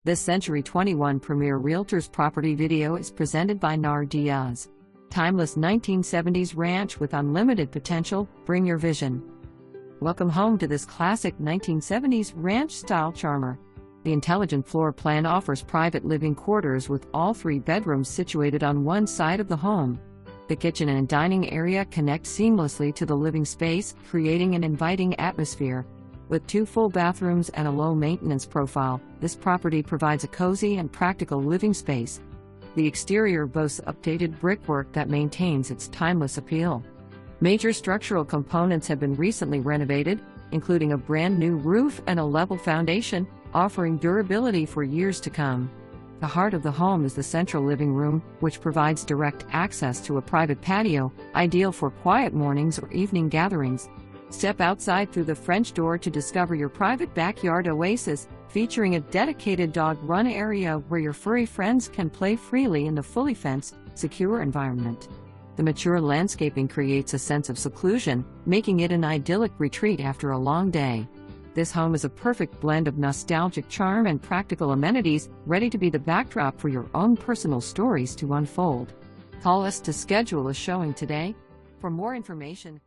This Century 21 Premier Realtors property video is presented by Nar Diaz. Timeless 1970s ranch with unlimited potential, bring your vision. Welcome home to this classic 1970s ranch-style charmer. The intelligent floor plan offers private living quarters with all 3 bedrooms situated on one side of the home. The kitchen and dining area connect seamlessly to the living space, creating an inviting atmosphere. With 2 full bathrooms and a low-maintenance profile, this property provides a cozy and practical living space. The exterior boasts updated brickwork that maintains its timeless appeal. Major structural components have been recently renovated, including a brand new roof and a level foundation, offering durability for years to come. The heart of the home is the central living room, which provides direct access to a private patio, ideal for quiet mornings or evening gatherings. Step outside through the French door to discover your private backyard oasis, featuring a dedicated dog run area where your furry friends can play freely in the fully fenced, secure environment. The mature landscaping creates a sense of seclusion, making it an idyllic retreat after a long day. This home is a perfect blend of nostalgic charm and practical amenities, ready to be the backdrop for your own personal stories to unfold. Call us to schedule a showing today. For more information,